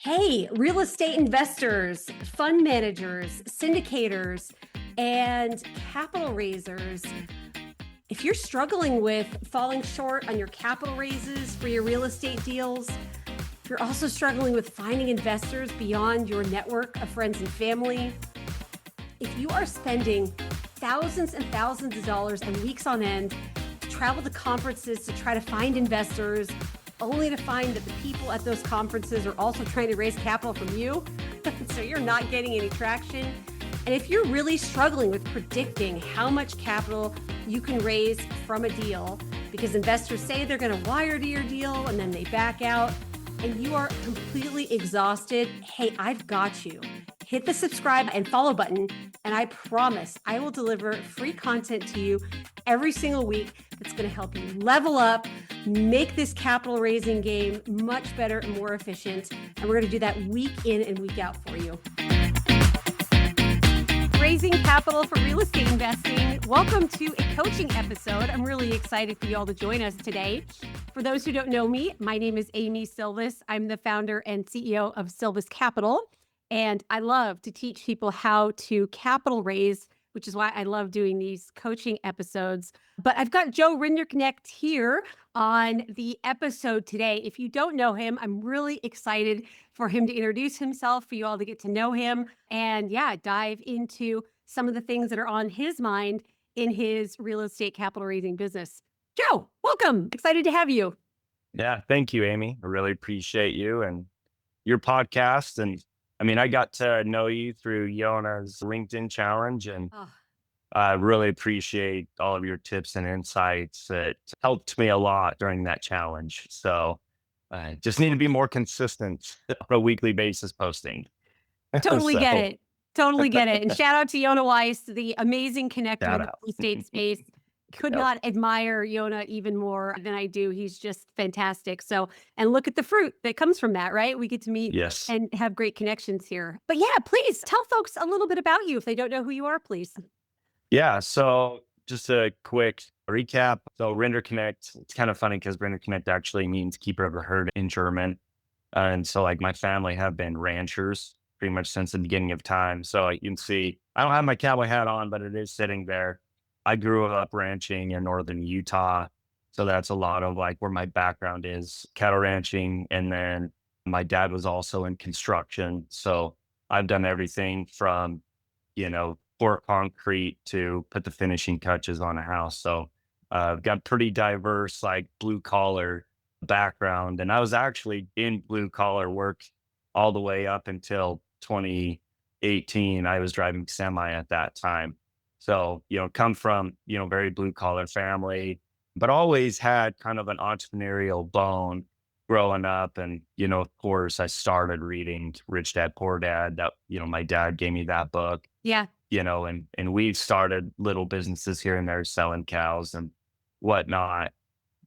Hey, real estate investors, fund managers, syndicators, and capital raisers. If you're struggling with falling short on your capital raises for your real estate deals, if you're also struggling with finding investors beyond your network of friends and family, if you are spending thousands and thousands of dollars and weeks on end to travel to conferences to try to find investors, only to find that the people at those conferences are also trying to raise capital from you, so you're not getting any traction. And if you're really struggling with predicting how much capital you can raise from a deal, because investors say they're going to wire to your deal and then they back out, and you are completely exhausted, hey, I've got you. Hit the subscribe and follow button, and I promise I will deliver free content to you every single week that's going to help you level up, make this capital raising game much better and more efficient. And we're going to do that week in and week out for you. Raising capital for real estate investing. Welcome to a coaching episode. I'm really excited for you all to join us today. For those who don't know me, my name is Amy Silvis. I'm the founder and CEO of Silvis Capital, and I love to teach people how to capital raise, which is why I love doing these coaching episodes. But I've got Joe Rinderknecht here on the episode today. If you don't know him, I'm really excited for him to introduce himself, for you all to get to know him, and dive into some of the things that are on his mind in his real estate capital raising business. Joe, welcome. Excited to have you. Yeah, thank you, Amy. I really appreciate you and your podcast. And I got to know you through Yona's LinkedIn challenge, and Oh, I really appreciate all of your tips and insights. It helped me a lot during that challenge. So I just need to be more consistent on a weekly basis posting. totally get So it. Totally get it. And shout out to Yona Weiss, the amazing connector in shout the out. real estate space. Could Yep. not admire Yona even more than I do. He's just fantastic. So, and look at the fruit that comes from that, right? We get to meet Yes. and have great connections here. But yeah, please tell folks a little bit about you if they don't know who you are, please. Yeah. So just a quick recap. So Render Connect, it's kind of funny because Render Connect actually means keeper of the herd in German. And so like my family have been ranchers pretty much since the beginning of time. So you can see I don't have my cowboy hat on, but it is sitting there. I grew up ranching in northern Utah. So that's a lot of like where my background is cattle ranching. And then my dad was also in construction. So I've done everything from, pour concrete to put the finishing touches on a house. So I've got pretty diverse, like blue collar background. And I was actually in blue collar work all the way up until 2018. I was driving semi at that time. So, come from, very blue collar family, but always had kind of an entrepreneurial bone growing up. And, of course, I started reading Rich Dad Poor Dad. That, my dad gave me that book, Yeah. and we've started little businesses here and there selling cows and whatnot.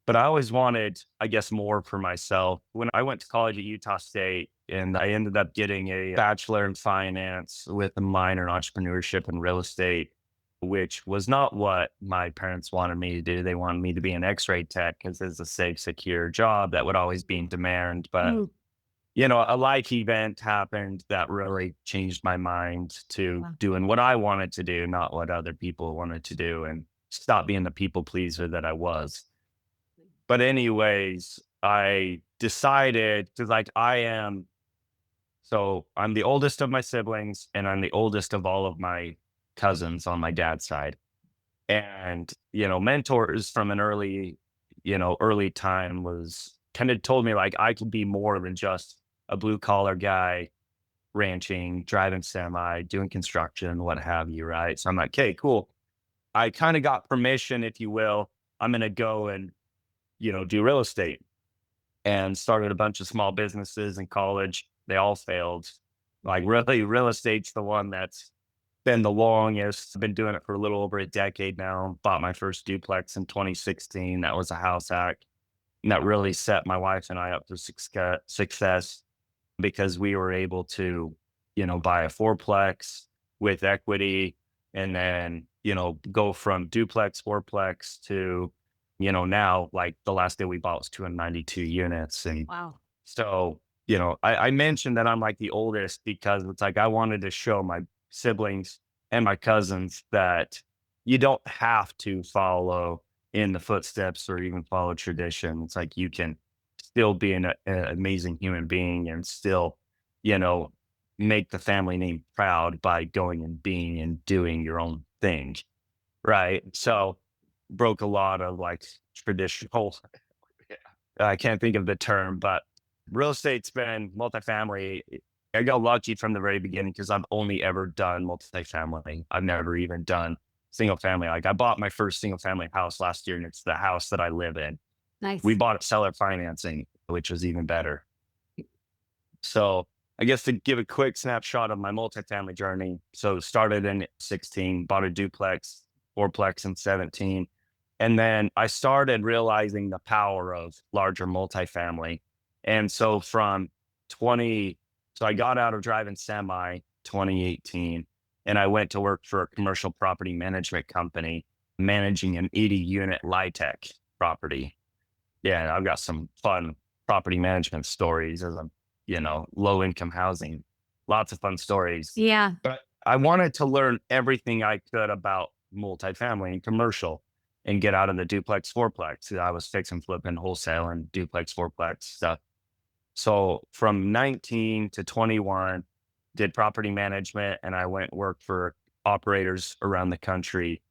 But I always wanted, I guess, more for myself. When I went to college at Utah State, and I ended up getting a bachelor in finance with a minor in entrepreneurship and real estate, which was not what my parents wanted me to do. They wanted me to be an x-ray tech because it's a safe, secure job that would always be in demand. But Mm, a life event happened that really changed my mind to wow. doing what I wanted to do, not what other people wanted to do, and stop being the people pleaser that I was. But anyways, I decided because like I'm the oldest of my siblings and I'm the oldest of all of my cousins on my dad's side. And, mentors from an early time was kind of told me like I could be more than just a blue collar guy ranching, driving semi, doing construction, what have you, right? So I'm like, okay, cool. I kind of got permission, if you will. I'm gonna go and, do real estate, and started a bunch of small businesses in college. They all failed. Like really, real estate's the one that's been the longest. I've been doing it for a little over a decade now. Bought my first duplex in 2016. That was a house hack. And that really set my wife and I up for success because we were able to, buy a fourplex with equity and then, go from duplex, fourplex to, now like the last day we bought was 292 units. And Wow. so, I mentioned that I'm like the oldest because it's like I wanted to show my siblings and my cousins that you don't have to follow in the footsteps or even follow tradition. It's like you can still be an amazing human being and still, you know, make the family name proud by going and being and doing your own thing. Right. So broke a lot of like traditional, I can't think of the term, but real estate's been multifamily. I got lucky from the very beginning because I've only ever done multifamily. I've never even done single family. Like I bought my first single family house last year, and it's the house that I live in. We Nice. bought it seller financing, which was even better. So I guess to give a quick snapshot of my multifamily journey. So started in 16, bought a duplex, fourplex in 17. And then I started realizing the power of larger multifamily. And so from 20, so I got out of driving semi 2018 and I went to work for a commercial property management company managing an 80 unit LIHTC property. Yeah, I've got some fun property management stories as a, low income housing. Lots of fun stories. Yeah. But I wanted to learn everything I could about multifamily and commercial and get out of the duplex fourplex. I was fixing, flipping, wholesale and duplex fourplex stuff. So from 19 to 21, did property management and I went work for operators around the country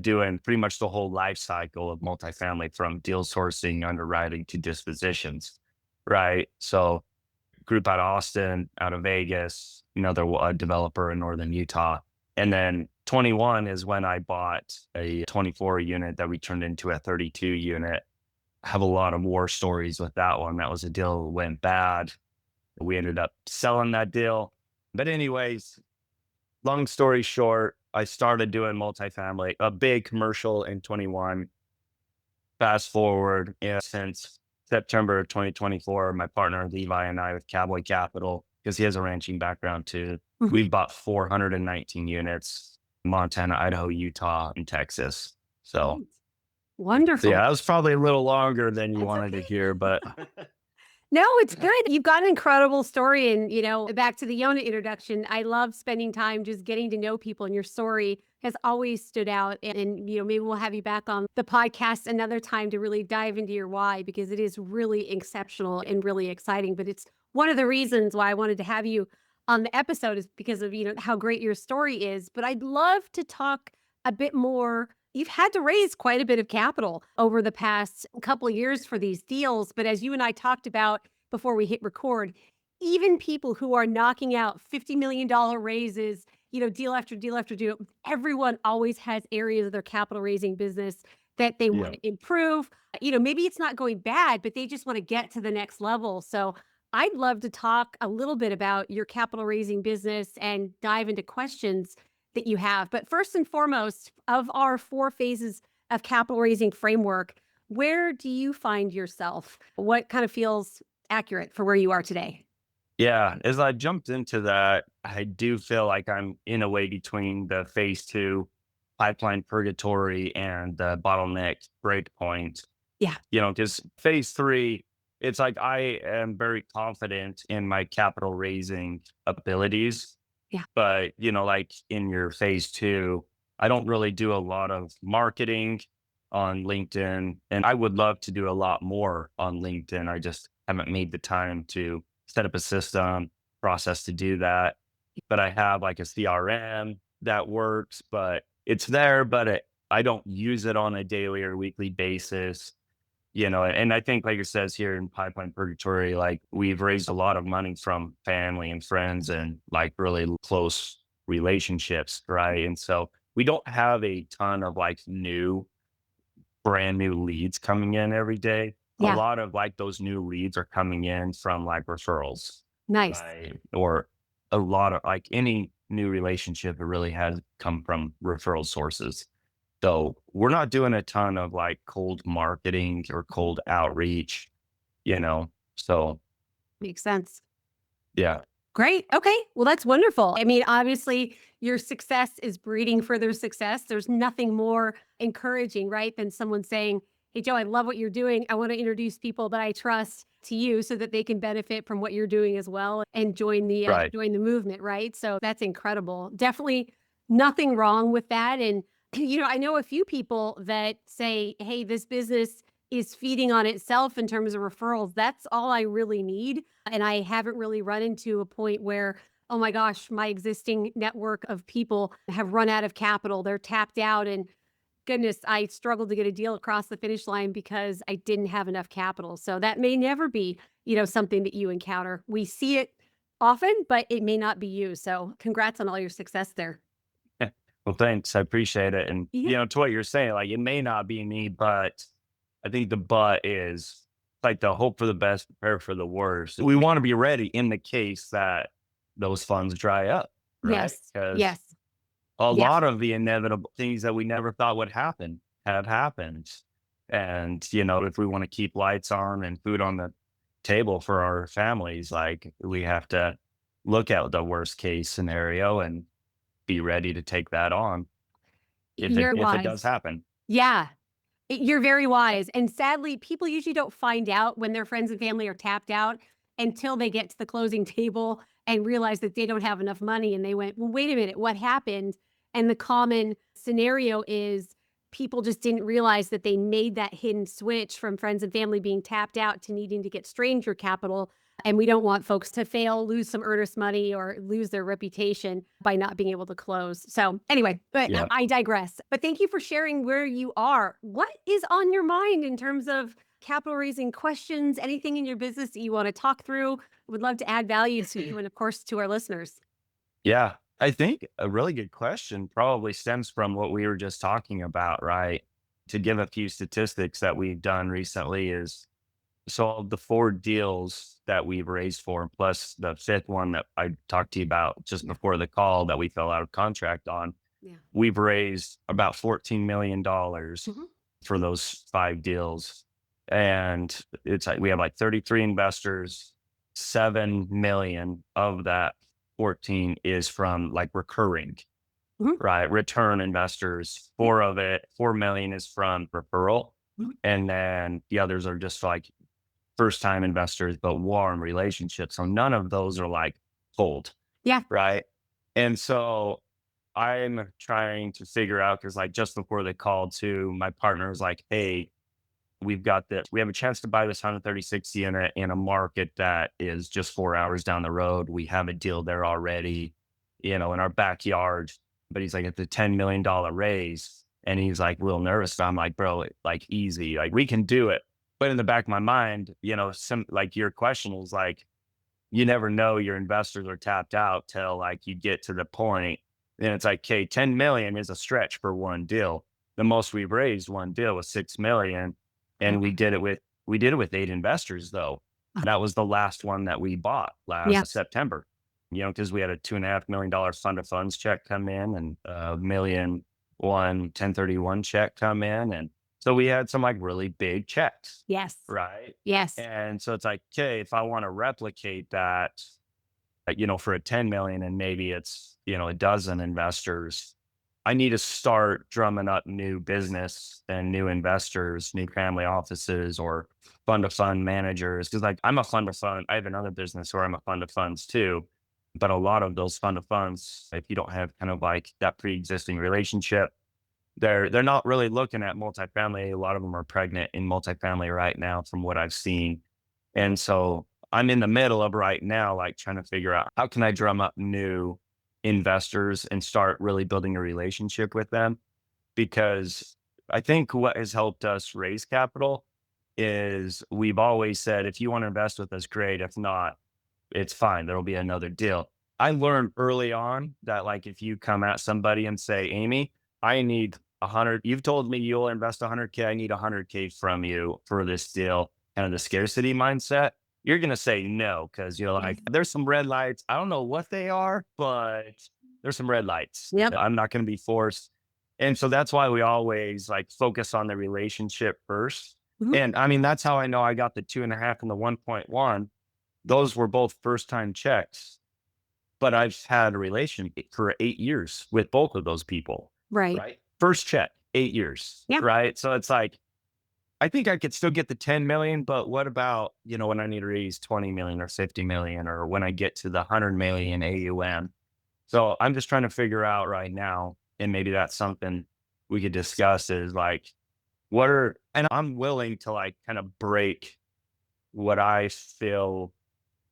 doing pretty much the whole life cycle of multifamily from deal sourcing, underwriting to dispositions, right? So group out of Austin, out of Vegas, another developer in northern Utah. And then 21 is when I bought a 24 unit that we turned into a 32 unit. I have a lot of war stories with that one. That was a deal that went bad. We ended up selling that deal. But anyways, long story short, I started doing multifamily, a big commercial in 21. Fast forward, since September of 2024, my partner Levi and I with Cowboy Capital, because he has a ranching background too, Mhm. we've bought 419 units, Montana, Idaho, Utah, and Texas. So, Great. yeah, Wonderful. that was probably a little longer than you That's wanted to okay. hear, but No, it's good. You've got an incredible story. And, back to the Yona introduction, I love spending time just getting to know people, and your story has always stood out. And, maybe we'll have you back on the podcast another time to really dive into your why, because it is really exceptional and really exciting. But it's one of the reasons why I wanted to have you on the episode, is because of, how great your story is. But I'd love to talk a bit more. You've had to raise quite a bit of capital over the past couple of years for these deals. But as you and I talked about before we hit record, even people who are knocking out $50 million raises, deal after deal after deal, everyone always has areas of their capital raising business that they want yeah. to improve. Maybe it's not going bad, but they just want to get to the next level. So I'd love to talk a little bit about your capital raising business and dive into questions that you have. But first and foremost, of our 4 phases of capital raising framework, where do you find yourself? What kind of feels accurate for where you are today? Yeah, as I jumped into that, I do feel like I'm in a way between the phase two pipeline purgatory and the bottleneck breakpoint. Yeah. Because phase three, it's like I am very confident in my capital raising abilities. Yeah. But, like in your phase two, I don't really do a lot of marketing on LinkedIn. And I would love to do a lot more on LinkedIn. I just haven't made the time to set up a system process to do that. But I have like a CRM that works, but it's there, but I don't use it on a daily or weekly basis. And I think, like it says here in Pipeline Purgatory, like we've raised a lot of money from family and friends and like really close relationships, right? And so we don't have a ton of like brand new leads coming in every day. A Yeah. lot of like those new leads are coming in from like referrals, Nice. right? Or a lot of like any new relationship, it really has come from referral sources. So we're not doing a ton of like cold marketing or cold outreach, you know? So Makes sense. yeah. Great. Okay. Well, that's wonderful. I mean, obviously, your success is breeding further success. There's nothing more encouraging, right, than someone saying, "Hey, Joe, I love what you're doing. I want to introduce people that I trust to you so that they can benefit from what you're doing as well and Right. join the movement, right? So that's incredible. Definitely nothing wrong with that. And I know a few people that say, "Hey, this business is feeding on itself in terms of referrals. That's all I really need." And I haven't really run into a point where, oh my gosh, my existing network of people have run out of capital. They're tapped out. And goodness, I struggled to get a deal across the finish line because I didn't have enough capital. So that may never be, something that you encounter. We see it often, but it may not be you. So congrats on all your success there. Well, thanks. I appreciate it. And, Yeah. to what you're saying, like it may not be me, but I think the but is like the hope for the best, prepare for the worst. We want to be ready in the case that those funds dry up, right? Yes. Because Yes. a Yeah. lot of the inevitable things that we never thought would happen have happened. And, if we want to keep lights on and food on the table for our families, like we have to look at the worst case scenario and be ready to take that on You're if it does wise. happen. Yeah. You're very wise, and sadly, people usually don't find out when their friends and family are tapped out until they get to the closing table and realize that they don't have enough money, and they went, "Well, wait a minute, what happened?" And the common scenario is people just didn't realize that they made that hidden switch from friends and family being tapped out to needing to get stranger capital, and we don't want folks to fail, lose some earnest money, or lose their reputation by not being able to close. So anyway, but Yeah. I digress. But thank you for sharing where you are. What is on your mind in terms of capital raising questions, anything in your business that you want to talk through? Would love to add value to you and of course to our listeners. Yeah. I think a really good question probably stems from what we were just talking about, right? To give a few statistics that we've done recently is so of the 4 deals that we've raised for, plus the fifth one that I talked to you about just Yeah. before the call that we fell out of contract on, Yeah. we've raised about $14 million Mhm. for those 5 deals. And it's like we have like 33 investors, 7 million of that 14 is from like recurring, Mhm. right? Return investors. Yeah. 4 million is from referral. Mhm. And then the others are just like first time investors, but warm relationships. So none of those are like cold, Yeah. right? And so I'm trying to figure out because like just before they called to my partner was like, hey, we've got this. We have a chance to buy this 130/60 in a market that is just 4 hours down the road. We have a deal there already, in our backyard. But he's like, it's a $10 million raise. And he's like real nervous. But I'm like, bro, like easy. Like we can do it. But in the back of my mind, some like your question was like, you never know your investors are tapped out till like you get to the point. And it's like, okay, 10 million is a stretch for one deal. The most we've raised one deal was 6 million. And Okay. we did it with 8 investors though. Uh, That was the last one that we bought Yeah. last September, because we had a $2.5 million fund of funds check come in and a million one 1031 check come in. And so we had some like really big checks, Yes. right? Yes. And so it's like, okay, if I want to replicate that, for a 10 million and maybe it's, a dozen investors, I need to start drumming up new business and new investors, new family offices or fund of fund managers. Cause like I'm a fund of fund, I have another business where I'm a fund of funds too. But a lot of those fund of funds, if you don't have kind of like that pre-existing relationship, they're not really looking at multifamily. A lot of them are pregnant in multifamily right now, from what I've seen. And so I'm in the middle of right now, like trying to figure out how can I drum up new investors and start really building a relationship with them. Because I think what has helped us raise capital is we've always said, if you want to invest with us, great. If not, it's fine. There'll be another deal. I learned early on that like if you come at somebody and say, Amy, I need 100, you've told me you'll invest 100K. I need 100K from you for this deal, kind of the scarcity mindset. You're going to say no because you're Yes. like, there's some red lights. I don't know what they are, but there's some red lights. Yep. I'm not going to be forced. And so that's why we always like focus on the relationship first. Mhm. And I mean, that's how I know I got the 2.5 and the 1.1. Those were both first time checks, but I've had a relation for 8 years with both of those people, Right. right? First check, 8 years, Yeah. right? So it's like, I think I could still get the 10 million, but what about, when I need to raise 20 million or 50 million, or when I get to the 100 million AUM? So I'm just trying to figure out right now, and maybe that's something we could discuss is like, and I'm willing to like kind of break what I feel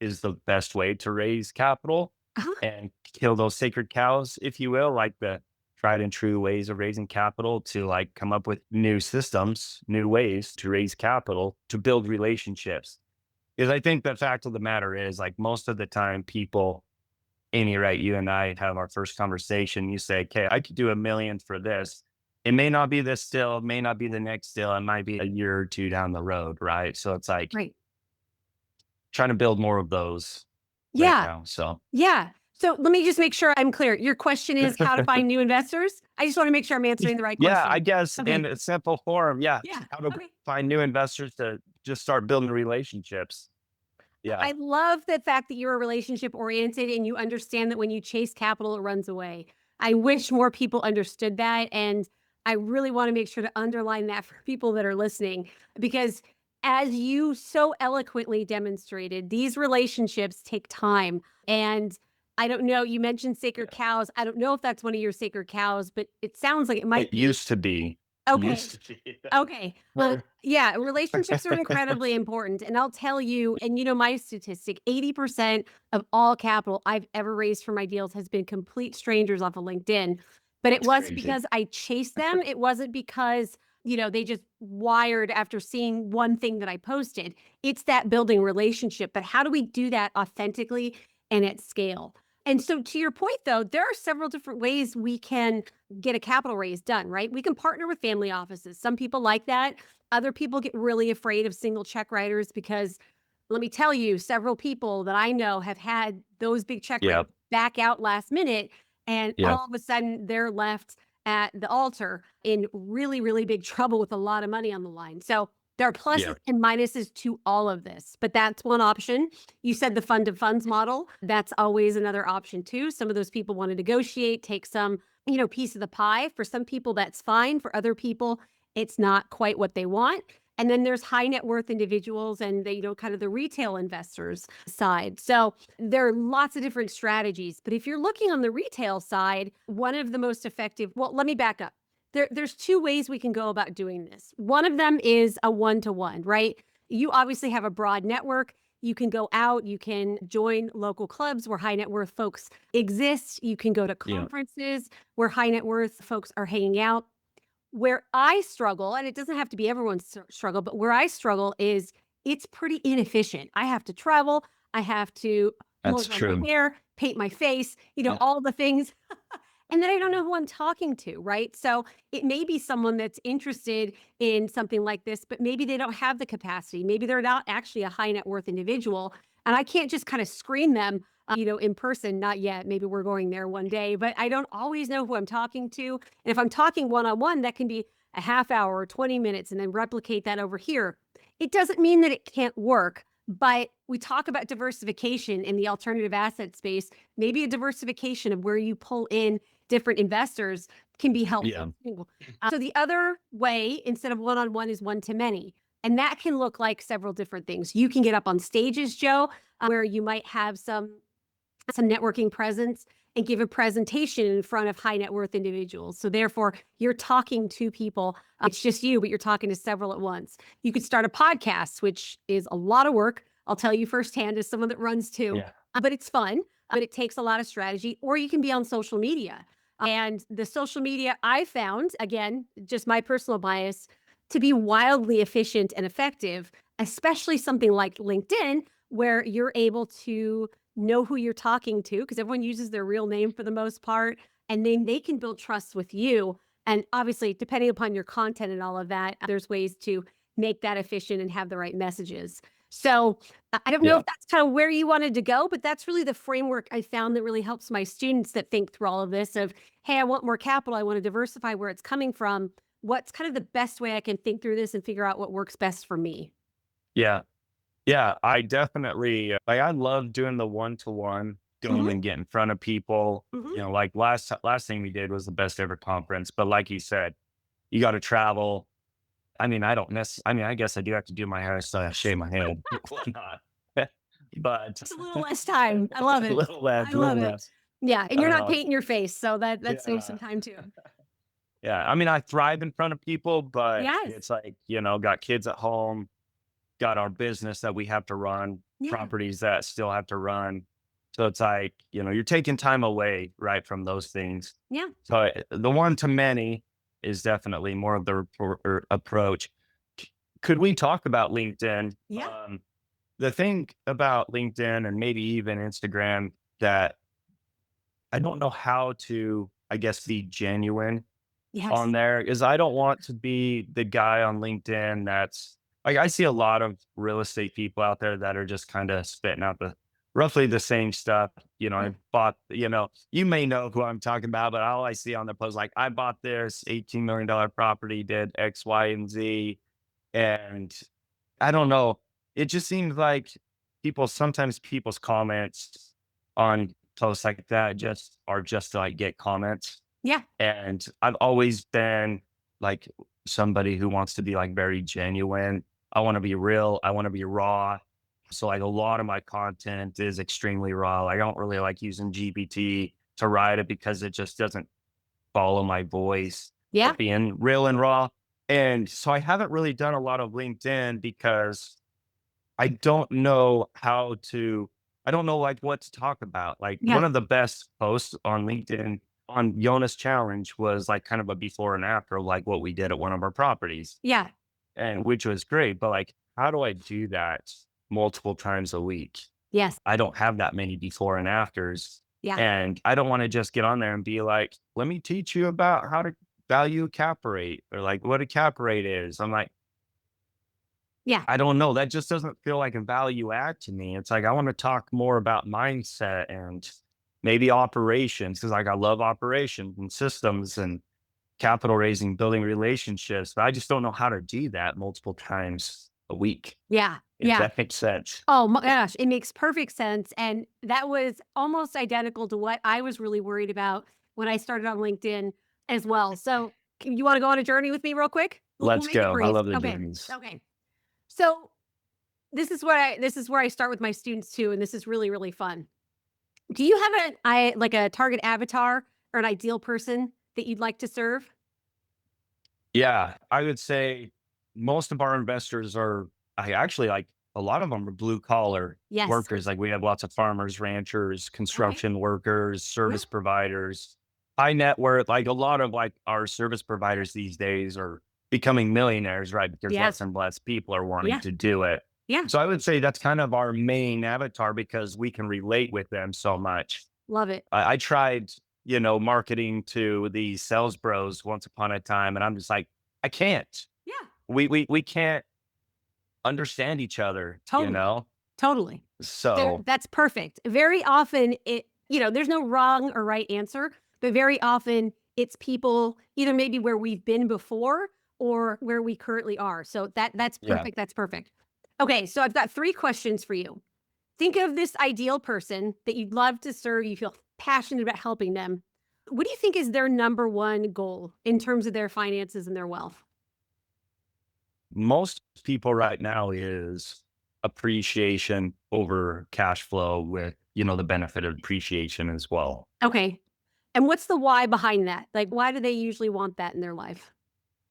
is the best way to raise capital Uh-huh. and kill those sacred cows, if you will, like the tried and true ways of raising capital, to like come up with new systems, new ways to raise capital, to build relationships. Because I think the fact of the matter is, like, most of the time, people, Amy, right, you and I have our first conversation. You say, okay, I could do 1 million for this. It may not be this still, it may not be the next still, it might be a year or two down the road, right? So it's like Right. trying to build more of those right Yeah. now. So Yeah. So let me just make sure I'm clear. Your question is how to find new investors? I just want to make sure I'm answering the right yeah, I question. guess Okay. in a simple form, yeah, Yeah. how to Okay. find new investors to just start building relationships. Yeah. I love the fact that you're relationship oriented and you understand that when you chase capital, it runs away. I wish more people understood that. And I really want to make sure to underline that for people that are listening, because as you so eloquently demonstrated, these relationships take time. And I don't know, you mentioned sacred Yeah. cows. I don't know if that's one of your sacred cows, but it sounds like it might It be. used to be. Okay. Used to be. Okay. Where- Yeah, relationships are incredibly important. And I'll tell you, and my statistic, 80% of all capital I've ever raised for my deals has been complete strangers off of LinkedIn. But it It's wasn't crazy. because I chased them. It wasn't because, they just wired after seeing one thing that I posted. It's that building relationship. But how do we do that authentically and at scale? And so, to your point, though, there are several different ways we can get a capital raise done, right? We can partner with family offices. Some people like that. Other people get really afraid of single check writers because let me tell you, several people that I know have had those big check writers Yep. back out last minute. And Yep. all of a sudden they're left at the altar in really, really big trouble with a lot of money on the line. So there are pluses Yep. and minuses to all of this, but that's one option. You said the fund of funds model. That's always another option too. Some of those people want to negotiate, take some piece of the pie. For some people, that's fine. For other people, it's not quite what they want. And then there's high net worth individuals and kind of the retail investors side. So there are lots of different strategies. But if you're looking on the retail side, one of the most effective, well, let me back up. There's two ways we can go about doing this. One of them is a one-to-one, right? You obviously have a broad network. You can go out, you can join local clubs where high net worth folks exist. You can go to Yep. conferences where high net worth folks are hanging out. Where I struggle, and it doesn't have to be everyone's struggle, but where I struggle is it's pretty inefficient. I have to travel, I have to blow That's dry my true. hair, paint my face, Yeah. all the things. And then I don't know who I'm talking to, right? So it may be someone that's interested in something like this, but maybe they don't have the capacity. Maybe they're not actually a high net worth individual. And I can't just kind of screen them, in person. Not yet. Maybe we're going there one day, but I don't always know who I'm talking to. And if I'm talking one on one, that can be a half hour or 20 minutes and then replicate that over here. It doesn't mean that it can't work, but we talk about diversification in the alternative asset space. Maybe a diversification of where you pull in different investors can be Yeah. helpful too. So the other way, instead of one-on-one, is one-to-many. And that can look like several different things. You can get up on stages, Joe, where you might have some networking presence and give a presentation in front of high net worth individuals. So therefore, you're talking to people. It's just you, but you're talking to several at once. You could start a podcast, which is a lot of work. I'll tell you firsthand as someone that runs two, Yeah. but it's fun, but it takes a lot of strategy. Or you can be on social media. And the social media I found, again, just my personal bias, to be wildly efficient and effective, especially something like LinkedIn, where you're able to know who you're talking to because everyone uses their real name for the most part, and then they can build trust with you. And obviously, depending upon your content and all of that, there's ways to make that efficient and have the right messages. So I don't know Yeah. if that's kind of where you wanted to go, but that's really the framework I found that really helps my students that think through all of this of, hey, I want more capital. I want to diversify where it's coming from. What's kind of the best way I can think through this and figure out what works best for me? Yeah. Yeah, I definitely like I love doing the one-to-one, going Hmm. and get in front of people. Hmm. Like last thing we did was the best ever conference, but like you said, you got to travel. I mean, I don't I mean, I guess I do have to do my hair, so I shave my head, whatnot. But It's a little less time. I love a it. little less, I a little love it. less. Yeah, and I you're don't not know. painting your face, so that saves some Yeah. time too. Yeah. I mean, I thrive in front of people, but Yes. it's like, got kids at home, got our business that we have to run, Yeah. properties that still have to run. So it's like, you're taking time away, right, from those things. Yeah. So the one to many is definitely more of the approach. Could we talk about LinkedIn? Yeah. The thing about LinkedIn and maybe even Instagram that I don't know how to, I guess, be genuine on Yes. there is I don't want to be the guy on LinkedIn that's like I see a lot of real estate people out there that are just kind of spitting out the roughly the same stuff. Yeah. I bought, you may know who I'm talking about, but all I see on the post, like I bought this $18 million property, did X, Y, and Z. And I don't know. It just seems like sometimes people's comments on posts like that just are just to like get comments. Yeah. And I've always been like somebody who wants to be like very genuine. I want to be real. I want to be raw. So like a lot of my content is extremely raw. Like, I don't really like using GPT to write it because it just doesn't follow my voice Yeah. of being real and raw. And so I haven't really done a lot of LinkedIn because I don't know I don't know like what to talk about. Like Yeah. one of the best posts on LinkedIn on Jonas Challenge was like kind of a before and after, like what we did at one of our properties, Yeah. and which was great. But like, how do I do that multiple times a week? Yes. I don't have that many before and afters. Yeah. And I don't want to just get on there and be like, let me teach you about how to value a cap rate or like what a cap rate is. I'm like, Yeah. I don't know. That just doesn't feel like a value add to me. It's like I want to talk more about mindset and maybe operations because like I love operations and systems and capital raising, building relationships, but I just don't know how to do that multiple times a week, Yeah. if Yeah. that makes sense. Oh my gosh, it makes perfect sense. And that was almost identical to what I was really worried about when I started on LinkedIn as well. So, you want to go on a journey with me real quick? We'll Let's make it go. I brief. love the Okay. journeys. Okay. So, this is where I start with my students too, and this is really really fun. Do you have like a target avatar or an ideal person that you'd like to serve? Yeah, I would say most of our investors are I actually like a lot of them are blue collar Yes. workers. Like we have lots of farmers, ranchers, Okay. construction workers, Yeah. service providers, high net worth. Like a lot of like our service providers these days are becoming millionaires, right? Because Yeah. less and less people are wanting Yeah. to do it. Yeah. So I would say that's kind of our main avatar because we can relate with them so much. Love it. I tried, marketing to these sales bros once upon a time, and I'm just like, I can't. Yeah. We can't understand each other, Totally. Totally. So That's perfect. Very often there's no wrong or right answer, but very often it's people either maybe where we've been before or where we currently are. So that's yeah. perfect. That's perfect. Okay, so I've got 3 questions for you. Think of this ideal person that you'd love to serve, you feel passionate about helping them. What do you think is their number 1 goal in terms of their finances and their wealth? Most people right now is appreciation over cash flow with, the benefit of appreciation as well. Okay. And what's the why behind that? Like, why do they usually want that in their life?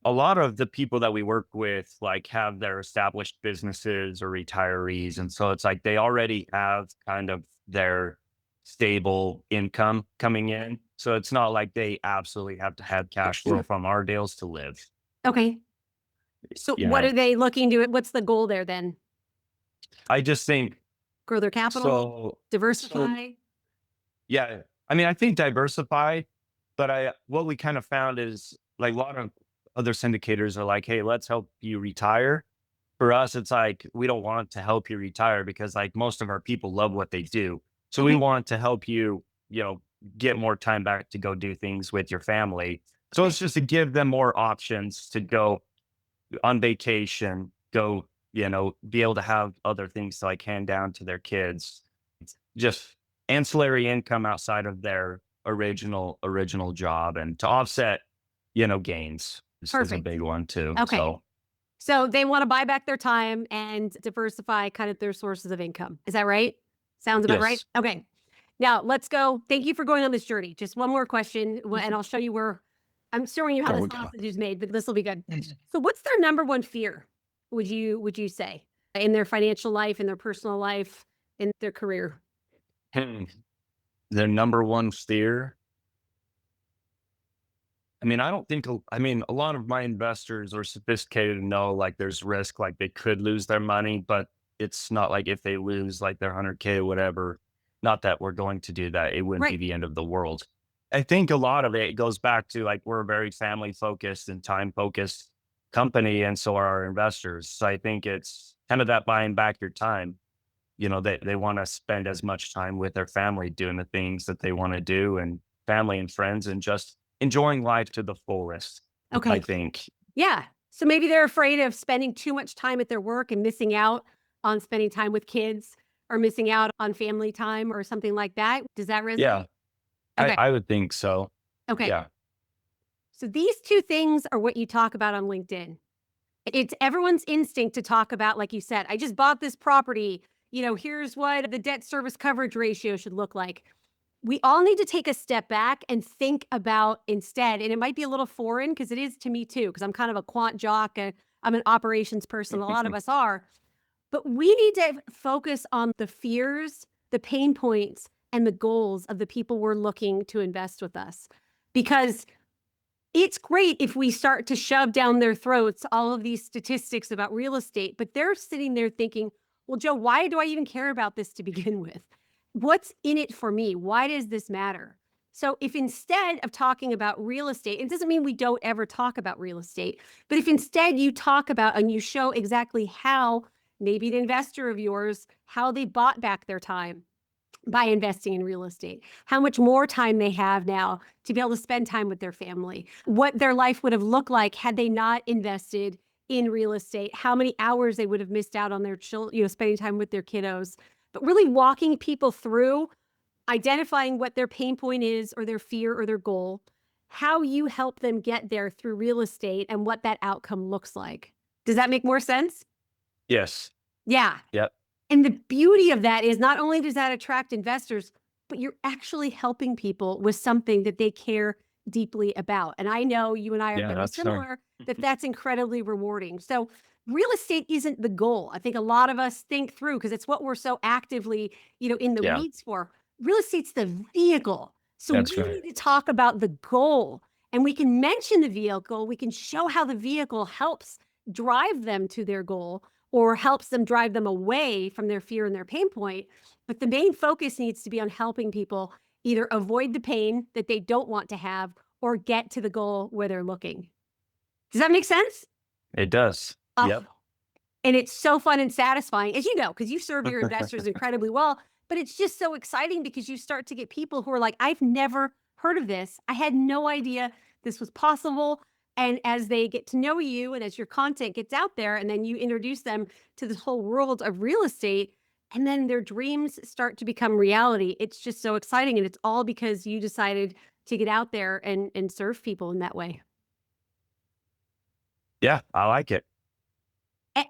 A lot of the people that we work with like have their established businesses or retirees, and so it's like they already have kind of their stable income coming in, so it's not like they absolutely have to have cash flow from our deals to live. Okay. So what Yeah, are they looking to what's the goal there then? I just think Grow their capital? so Diversify? yeah, I mean, I think diversify, but what we kind of found is like a lot of other syndicators are like, hey, let's help you retire. For us, it's like we don't want to help you retire because like most of our people love what they do. So we Okay. want to help you, get more time back to go do things with your family. So Okay. it's just to give them more options to go on vacation, go, be able to have other things to like hand down to their kids. Just ancillary income outside of their original job and to offset, gains is a Perfect. big one too. Okay. So So they want to buy back their time and diversify kind of their sources of income. Is that right? Sounds about right. Yes. Okay. Now let's go. Thank you for going on this journey. Just one more question, and I'll show you where I'm showing you how There the we go. sausage is made, but this will be good. So what's their number one fear? Would you say in their financial life, in their personal life, in their career? Hmm. Their number one fear. I mean, I don't think, I mean, a lot of my investors are sophisticated and know like there's risk, like they could lose their money, but it's not like if they lose like their 100K or whatever, not that we're going to do that. It wouldn't be Right. the end of the world. I think a lot of it goes back to like we're a very family focused and time focused company. And so are our investors. So I think it's kind of that buying back your time. They want to spend as much time with their family doing the things that they want to do and family and friends and just enjoying life to the fullest, I Okay. think. Yeah. So maybe they're afraid of spending too much time at their work and missing out on spending time with kids or missing out on family time or something like that. Does that Yeah, resonate? I, Okay. I would think so. Okay. Yeah. So these two things are what you talk about on LinkedIn. It's everyone's instinct to talk about, like you said, I just bought this property. Here's what the debt service coverage ratio should look like. We all need to take a step back and think about instead, and it might be a little foreign because it is to me too, because I'm kind of a quant jock and I'm an operations person. A lot of us are, but we need to focus on the fears, the pain points, and the goals of the people we're looking to invest with us. Because it's great if we start to shove down their throats all of these statistics about real estate, but they're sitting there thinking, well, Joe, why do I even care about this to begin with? What's in it for me? Why does this matter? So, if instead of talking about real estate, it doesn't mean we don't ever talk about real estate, but if instead you talk about and you show exactly how maybe an investor of yours, how they bought back their time, by investing in real estate, how much more time they have now to be able to spend time with their family, what their life would have looked like had they not invested in real estate, how many hours they would have missed out on their children, spending time with their kiddos, but really walking people through identifying what their pain point is or their fear or their goal, how you help them get there through real estate and what that outcome looks like. Does that make more sense? Yes. Yeah. Yep. And the beauty of that is not only does that attract investors, but you're actually helping people with something that they care deeply about. And I know you and I are Yeah, very that's fair. similar, that that's incredibly rewarding. So real estate isn't the goal. I think a lot of us think through because it's what we're so actively, in the Yeah, weeds for. Real estate's the vehicle. So that's we right. need to talk about the goal and we can mention the vehicle. We can show how the vehicle helps drive them to their goal or helps them drive them away from their fear and their pain point. But the main focus needs to be on helping people either avoid the pain that they don't want to have or get to the goal where they're looking. Does that make sense? It does. Oh, Yep. and it's so fun and satisfying, as you know, because you serve your investors incredibly well. But it's just so exciting because you start to get people who are like, I've never heard of this. I had no idea this was possible. And as they get to know you and as your content gets out there, and then you introduce them to this whole world of real estate, and then their dreams start to become reality, it's just so exciting. And it's all because you decided to get out there and serve people in that way. Yeah, I like it.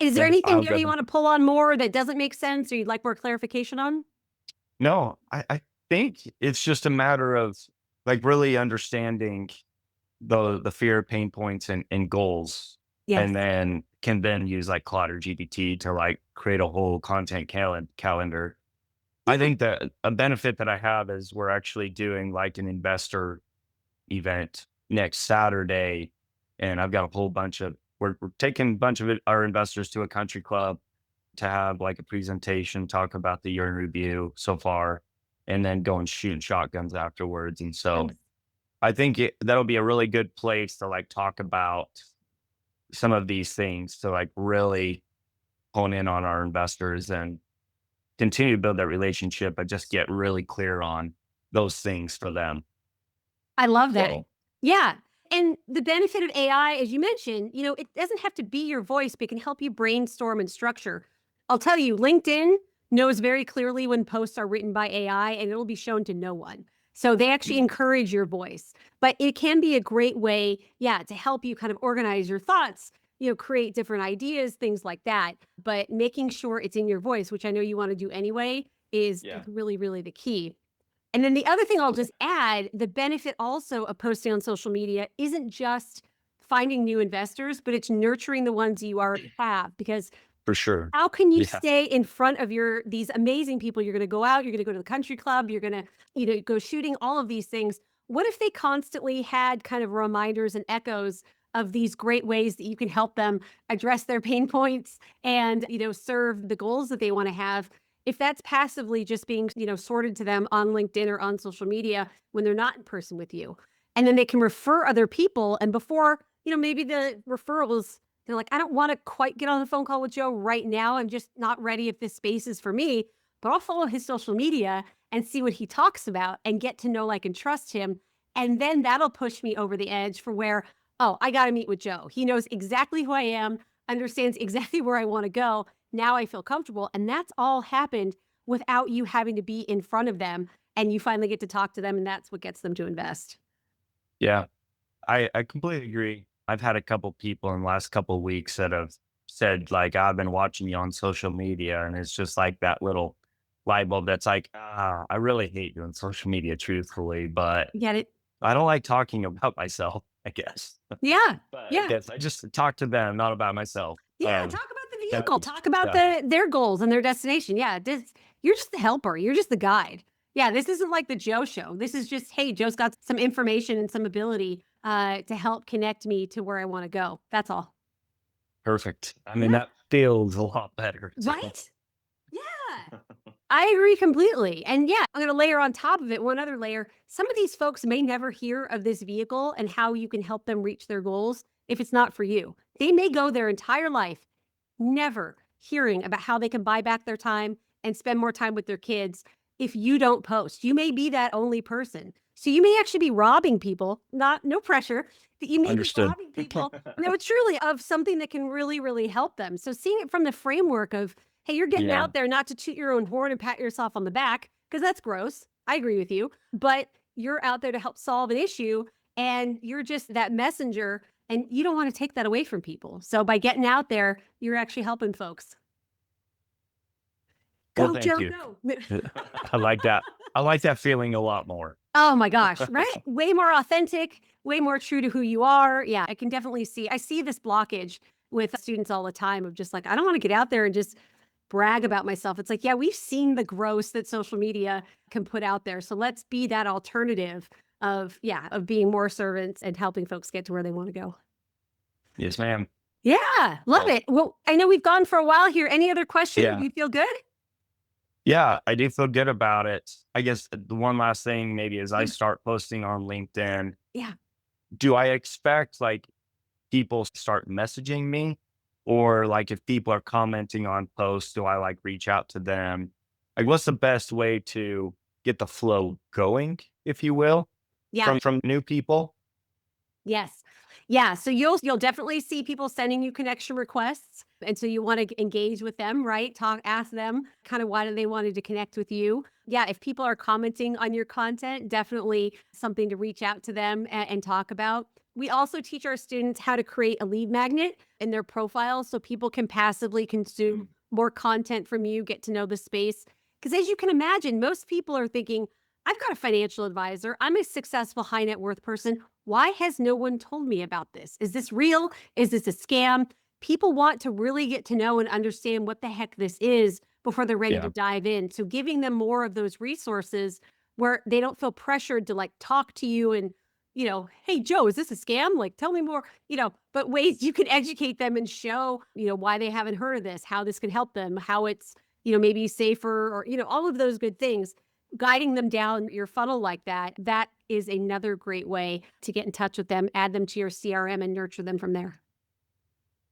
Is there Yeah, anything I'll there go. you want to pull on more that doesn't make sense or you'd like more clarification on? No, I think it's just a matter of like really understanding the fear, pain points, and goals, Yes. and then can then use like Claude or GPT to like create a whole content calendar. I Yeah. think that a benefit that I have is we're actually doing like an investor event next Saturday, and I've got a whole bunch of we're taking a bunch of our investors to a country club to have like a presentation, talk about the year in review so far, and then go and shoot shotguns afterwards. And so Nice. I think that'll be a really good place to like talk about some of these things to like really hone in on our investors and continue to build that relationship, but just get really clear on those things for them. I love that. So Yeah. And the benefit of AI, as you mentioned, it doesn't have to be your voice, but it can help you brainstorm and structure. I'll tell you, LinkedIn knows very clearly when posts are written by AI and it'll be shown to no one. So they actually encourage your voice, but it can be a great way, yeah, to help you kind of organize your thoughts. create different ideas, things like that. But making sure it's in your voice, which I know you want to do anyway, is Yeah. really, really the key. And then the other thing I'll just add, the benefit also of posting on social media isn't just finding new investors, but it's nurturing the ones you already have. Because For sure. how can you Yeah. stay in front of these amazing people? You're going to go out, you're going to go to the country club, you're going to, go shooting, all of these things. What if they constantly had kind of reminders and echoes of these great ways that you can help them address their pain points and, serve the goals that they want to have? If that's passively just being, sorted to them on LinkedIn or on social media when they're not in person with you. And then they can refer other people. And before, maybe the referrals, they're like, I don't want to quite get on the phone call with Joe right now. I'm just not ready if this space is for me, but I'll follow his social media and see what he talks about and get to know, like, and trust him. And then that'll push me over the edge for where, oh, I got to meet with Joe. He knows exactly who I am, understands exactly where I want to go. Now I feel comfortable. And that's all happened without you having to be in front of them. And you finally get to talk to them. And that's what gets them to invest. Yeah. I completely agree. I've had a couple people in the last couple weeks that have said, like, I've been watching you on social media, and it's just like that little light bulb that's like, I really hate you on social media, truthfully, but Get it? I don't like talking about myself, I guess. Yeah. But I Yeah. guess I just talk to them, not about myself. Yeah, talk about the That vehicle, talk about yeah, their goals and their destination. Yeah, you're just the helper, you're just the guide. Yeah, this isn't like the Joe show. This is just, hey, Joe's got some information and some ability to help connect me to where I want to go. That's all. perfect. I mean, Yeah, that feels a lot better. So right? Yeah. I agree completely. And yeah, I'm going to layer on top of it one other layer. Some of these folks may never hear of this vehicle and how you can help them reach their goals if it's not for you. They may go their entire life never hearing about how they can buy back their time and spend more time with their kids if you don't post. You may be that only person. So you may actually be robbing people, no pressure, but you may be understood. robbing people, no, truly, of something that can really, really help them. So seeing it from the framework of, hey, you're getting Yeah. out there not to toot your own horn and pat yourself on the back, because that's gross. I agree with you. But you're out there to help solve an issue and you're just that messenger and you don't want to take that away from people. So by getting out there, you're actually helping folks. Well, Go, thank Joe, you. go. I like that. I like that feeling a lot more. Oh my gosh, right? Way more authentic, way more true to who you are. Yeah, I can definitely I see this blockage with students all the time of just like, I don't want to get out there and just brag about myself. It's like, yeah, we've seen the gross that social media can put out there. So let's be that alternative of, yeah, of being more servants and helping folks get to where they want to go. Yes, ma'am. Yeah, love Well, it. Well, I know we've gone for a while here. Any other questions? yeah. You feel good? Yeah, I do feel good about it. I guess the one last thing maybe is I Yeah. start posting on LinkedIn. Yeah. Do I expect like people start messaging me? Or like if people are commenting on posts, do I like reach out to them? Like what's the best way to get the flow going, if you will, Yeah. from new people? Yes. Yeah. So you'll definitely see people sending you connection requests. And so you want to engage with them, right? Ask them kind of why do they wanted to connect with you. Yeah. If people are commenting on your content, definitely something to reach out to them and talk about. We also teach our students how to create a lead magnet in their profile so people can passively consume more content from you, get to know the space. Because as you can imagine, most people are thinking, I've got a financial advisor. I'm a successful high net worth person. Why has no one told me about this? Is this real? Is this a scam? People want to really get to know and understand what the heck this is before they're ready to Yeah, dive in. So giving them more of those resources where they don't feel pressured to like talk to you and, hey, Joe, is this a scam? Like, tell me more, but ways you can educate them and show, why they haven't heard of this, how this can help them, how it's, maybe safer or, all of those good things, guiding them down your funnel like that, that is another great way to get in touch with them, add them to your CRM and nurture them from there.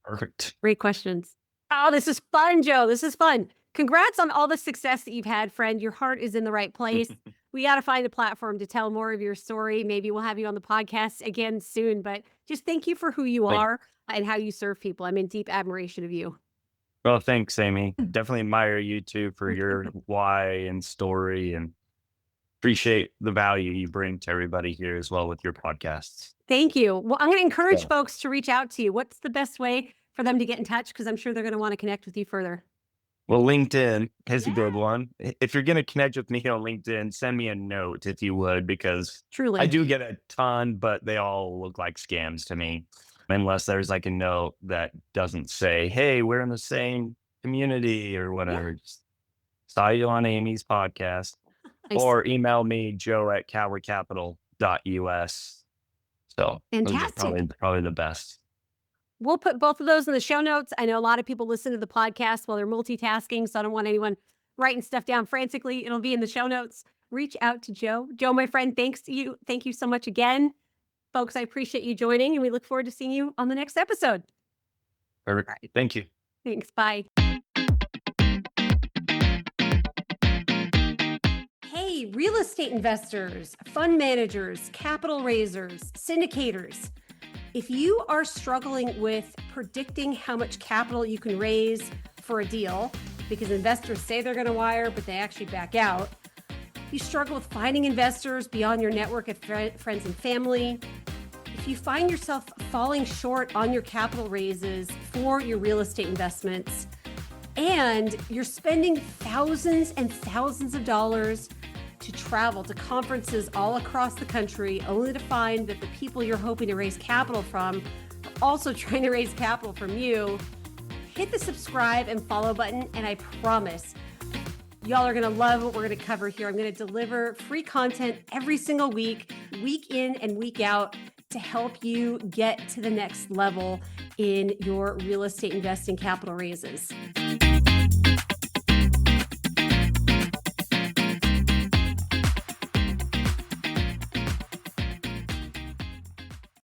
perfect. Great questions. Oh, this is fun, Joe. This is fun. Congrats on all the success that you've had, friend. Your heart is in the right place. We got to find a platform to tell more of your story. Maybe we'll have you on the podcast again soon, but just thank you for who you Thank are and how you serve people. I'm in deep admiration of you. Well, thanks, Amy. Definitely admire you too for your why and story and appreciate the value you bring to everybody here as well with your podcasts. Thank you. Well, I'm going to encourage So, folks to reach out to you. What's the best way for them to get in touch? Because I'm sure they're going to want to connect with you further. well, LinkedIn is a Yeah. good one. If you're going to connect with me on LinkedIn, send me a note if you would, because I Truly. do get a ton, but they all look like scams to me. Unless there's like a note that doesn't say, hey, we're in the same community or Yeah. whatever. Just saw you on Amy's podcast. Nice. Or email me, joe@calvarycapital.us. So those are Fantastic. probably the best. We'll put both of those in the show notes. I know a lot of people listen to the podcast while they're multitasking, so I don't want anyone writing stuff down frantically. It'll be in the show notes. Reach out to Joe. Joe, my friend, thanks to you. Thank you so much again. Folks, I appreciate you joining, and we look forward to seeing you on the next episode. Perfect. All right. Thank you. Thanks. Bye. Hey, real estate investors, fund managers, capital raisers, syndicators. If you are struggling with predicting how much capital you can raise for a deal, because investors say they're going to wire, but they actually back out, you struggle with finding investors beyond your network of friends and family, if you find yourself falling short on your capital raises for your real estate investments, and you're spending thousands and thousands of dollars to travel to conferences all across the country, only to find that the people you're hoping to raise capital from are also trying to raise capital from you, hit the subscribe and follow button, and I promise y'all are going to love what we're going to cover here. I'm going to deliver free content every single week in and week out, to help you get to the next level in your real estate investing capital raises.